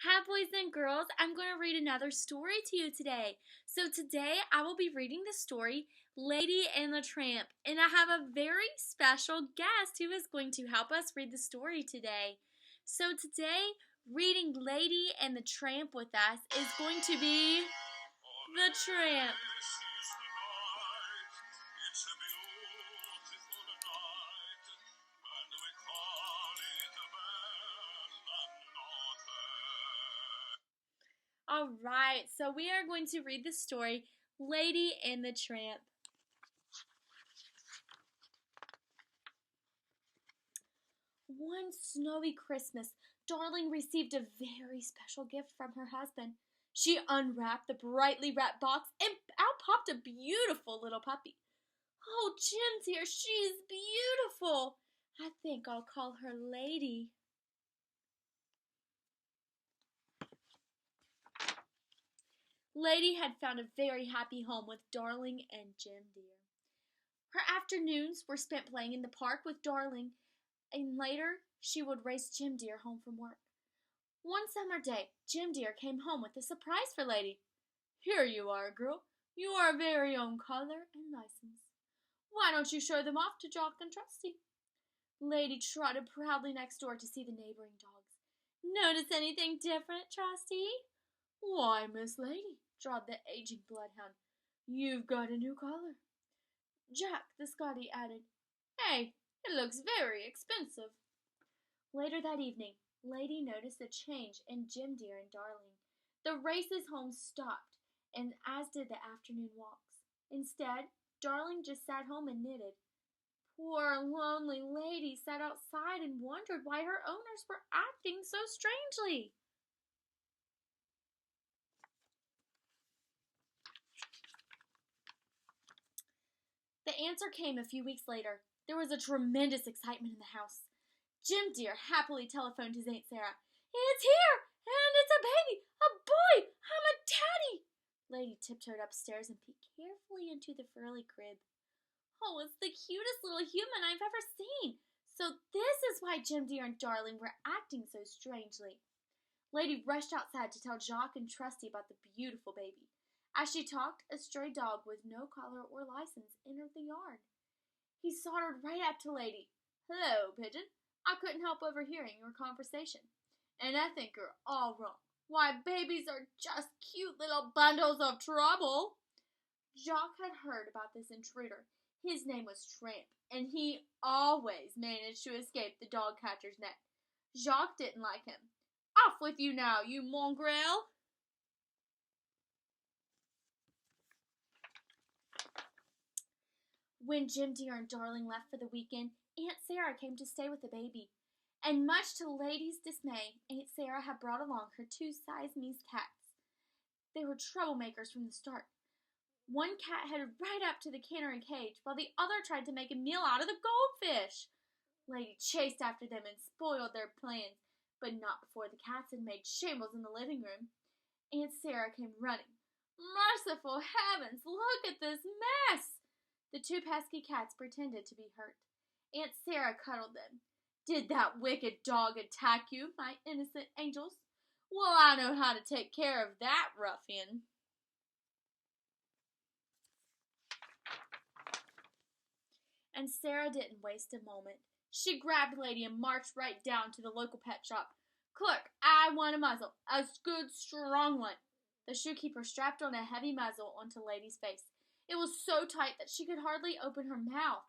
Hi, boys and girls. I'm going to read another story to you today. So, today I will be reading the story Lady and the Tramp, and I have a very special guest who is going to help us read the story today. So, today, reading Lady and the Tramp with us is going to be the Tramp. All right, so we are going to read the story Lady and the Tramp. One snowy Christmas, Darling received a very special gift from her husband. She unwrapped the brightly wrapped box and out popped a beautiful little puppy. Oh, Jim dear, she's beautiful. I think I'll call her Lady. Lady had found a very happy home with Darling and Jim dear. Her afternoons were spent playing in the park with Darling, and later she would race Jim dear home from work. One summer day, Jim dear came home with a surprise for Lady. Here you are, girl. You are very own color and license. Why don't you show them off to Jock and Trusty? Lady trotted proudly next door to see the neighboring dogs. Notice anything different, Trusty? Why, Miss Lady, drawled the aging bloodhound, you've got a new collar. Jack, the Scotty, added, Hey, it looks very expensive. Later that evening, Lady noticed a change in Jim dear and Darling. The races home stopped, and as did the afternoon walks. Instead, Darling just sat home and knitted. Poor lonely Lady sat outside and wondered why her owners were acting so strangely. The answer came a few weeks later. There was a tremendous excitement in the house. Jim dear happily telephoned his Aunt Sarah. It's here, and it's a baby, a boy, I'm a daddy. Lady tiptoed upstairs and peeked carefully into the furry crib. Oh, it's the cutest little human I've ever seen. So this is why Jim dear and Darling were acting so strangely. Lady rushed outside to tell Jock and Trusty about the beautiful baby. As she talked, a stray dog with no collar or license entered the yard. He sauntered right up to Lady. Hello, Pigeon. I couldn't help overhearing your conversation. And I think you're all wrong. Why, babies are just cute little bundles of trouble. Jock had heard about this intruder. His name was Tramp, and he always managed to escape the dog catcher's net. Jock didn't like him. Off with you now, you mongrel! When Jim dear and Darling left for the weekend, Aunt Sarah came to stay with the baby. And much to Lady's dismay, Aunt Sarah had brought along her two Siamese cats. They were troublemakers from the start. One cat headed right up to the canary cage, while the other tried to make a meal out of the goldfish. Lady chased after them and spoiled their plans, but not before the cats had made shambles in the living room. Aunt Sarah came running. Merciful heavens, look at this mess! The two pesky cats pretended to be hurt. Aunt Sarah cuddled them. Did that wicked dog attack you, my innocent angels? Well, I know how to take care of that ruffian. And Sarah didn't waste a moment. She grabbed Lady and marched right down to the local pet shop. Clerk, I want a muzzle, a good, strong one. The shoekeeper strapped on a heavy muzzle onto Lady's face. It was so tight that she could hardly open her mouth.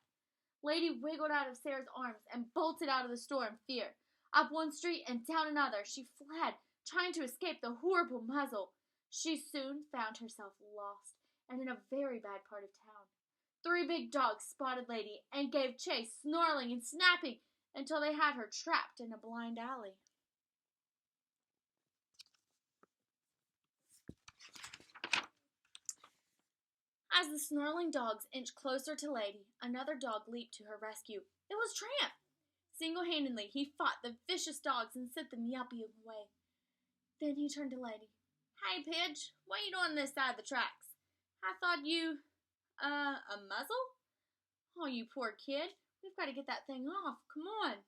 Lady wiggled out of Sarah's arms and bolted out of the store in fear. Up one street and down another, she fled, trying to escape the horrible muzzle. She soon found herself lost and in a very bad part of town. 3 big dogs spotted Lady and gave chase, snarling and snapping, until they had her trapped in a blind alley. As the snarling dogs inched closer to Lady, another dog leaped to her rescue. It was Tramp. Single-handedly, he fought the vicious dogs and sent them yelping away. Then he turned to Lady. Hey, Pidge, what you doing this side of the tracks? I thought you, a muzzle? Oh, you poor kid. We've got to get that thing off. Come on.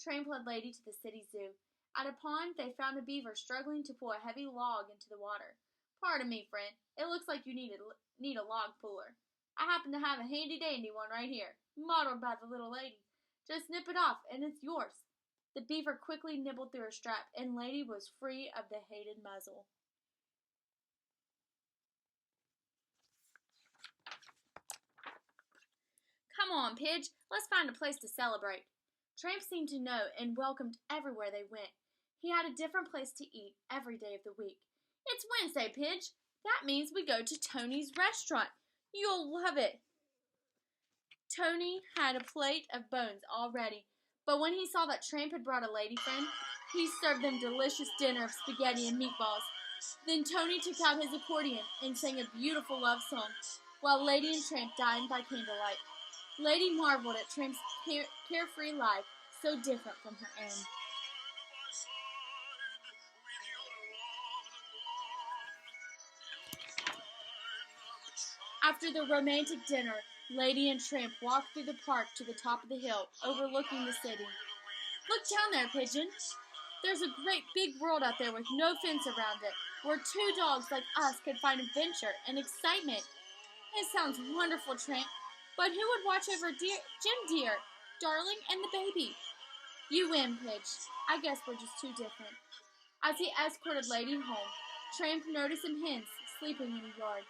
Tramp led Lady to the city zoo. At a pond, they found a beaver struggling to pull a heavy log into the water. Pardon me, friend. It looks like you need a log puller. I happen to have a handy-dandy one right here, modeled by the little lady. Just snip it off, and it's yours. The beaver quickly nibbled through her strap, and Lady was free of the hated muzzle. Come on, Pidge. Let's find a place to celebrate. Tramp seemed to know and welcomed everywhere they went. He had a different place to eat every day of the week. It's Wednesday, Pidge. That means we go to Tony's restaurant. You'll love it. Tony had a plate of bones all ready, but when he saw that Tramp had brought a lady friend, he served them delicious dinner of spaghetti and meatballs. Then Tony took out his accordion and sang a beautiful love song, while Lady and Tramp dined by candlelight. Lady marveled at Tramp's carefree life, so different from her own. After the romantic dinner, Lady and Tramp walked through the park to the top of the hill, overlooking the city. Look down there, Pigeon. There's a great big world out there with no fence around it, where two dogs like us could find adventure and excitement. It sounds wonderful, Tramp. But who would watch over Jim Dear, Darling, and the baby? You win, Pidge. I guess we're just too different. As he escorted Lady home, Tramp noticed some hens sleeping in the yard.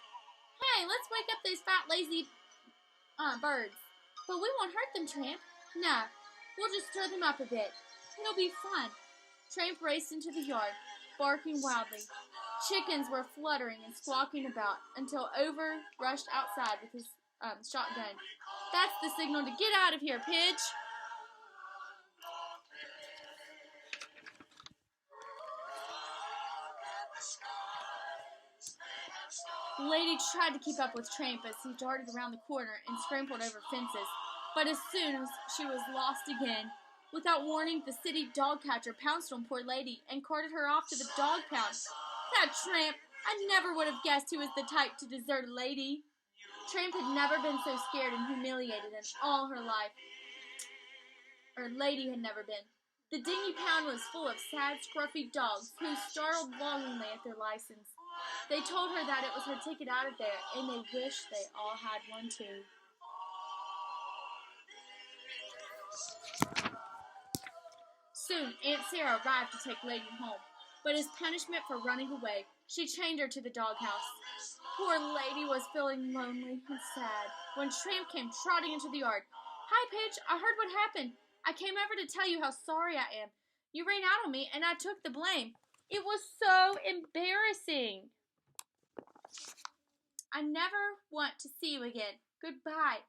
Hey, let's wake up those fat, lazy birds. But we won't hurt them, Tramp. Nah, we'll just stir them up a bit. It'll be fun. Tramp raced into the yard, barking wildly. Chickens were fluttering and squawking about until Over rushed outside with his shotgun. That's the signal to get out of here, Pidge. Lady tried to keep up with Tramp as he darted around the corner and scrambled over fences, but as soon as she was lost again, without warning, the city dog catcher pounced on poor Lady and carted her off to the dog pound. That Tramp! I never would have guessed he was the type to desert a lady. Tramp had never been so scared and humiliated in all her life. Lady had never been. The dingy pound was full of sad, scruffy dogs who snarled longingly at their license. They told her that it was her ticket out of there, and they wished they all had one too. Soon, Aunt Sarah arrived to take Lady home, but as punishment for running away, she chained her to the doghouse. Poor Lady was feeling lonely and sad when Tramp came trotting into the yard. Hi, Pidge, I heard what happened. I came over to tell you how sorry I am. You ran out on me, and I took the blame. It was so embarrassing. I never want to see you again. Goodbye.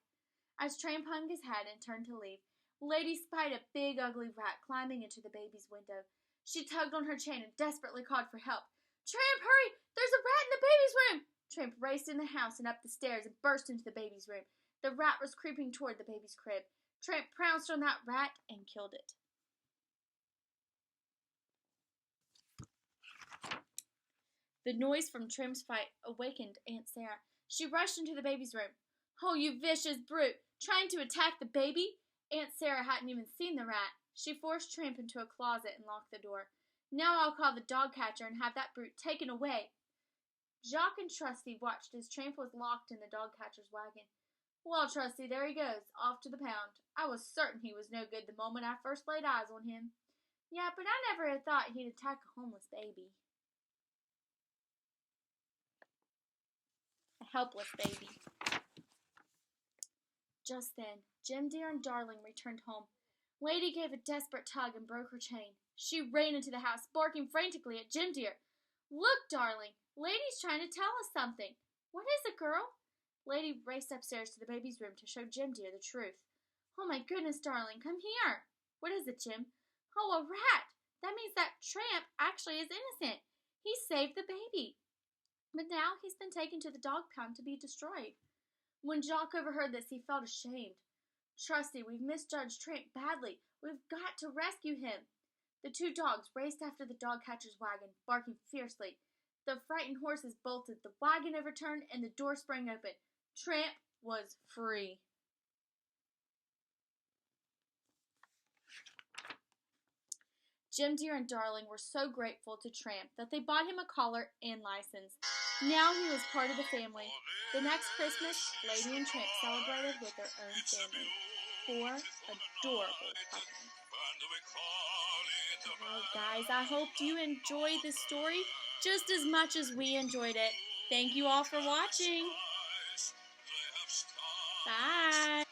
As Tramp hung his head and turned to leave, Lady spied a big, ugly rat climbing into the baby's window. She tugged on her chain and desperately called for help. Tramp, hurry! There's a rat in the baby's room! Tramp raced in the house and up the stairs and burst into the baby's room. The rat was creeping toward the baby's crib. Tramp pounced on that rat and killed it. The noise from Tramp's fight awakened Aunt Sarah. She rushed into the baby's room. Oh, you vicious brute! Trying to attack the baby? Aunt Sarah hadn't even seen the rat. She forced Tramp into a closet and locked the door. Now I'll call the dog catcher and have that brute taken away. Jock and Trusty watched as Tramp was locked in the dog catcher's wagon. Well, Trusty, there he goes, off to the pound. I was certain he was no good the moment I first laid eyes on him. Yeah, but I never had thought he'd attack a homeless baby. A helpless baby. Just then, Jim Dear and Darling returned home. Lady gave a desperate tug and broke her chain. She ran into the house, barking frantically at Jim Dear. Look, Darling, Lady's trying to tell us something. What is it, girl? Lady raced upstairs to the baby's room to show Jim Dear the truth. Oh, my goodness, Darling, come here. What is it, Jim? Oh, a rat. That means that Tramp actually is innocent. He saved the baby. But now he's been taken to the dog pound to be destroyed. When Jock overheard this, he felt ashamed. Trusty, we've misjudged Tramp badly. We've got to rescue him. The two dogs raced after the dog catcher's wagon, barking fiercely. The frightened horses bolted, the wagon overturned, and the door sprang open. Tramp was free. Jim Dear and Darling were so grateful to Tramp that they bought him a collar and license. Now he was part of the family. The next Christmas, Lady and Tramp celebrated with their own family. 4 adorable puppies. Alright guys, I hope you enjoyed this story just as much as we enjoyed it. Thank you all for watching. Bye.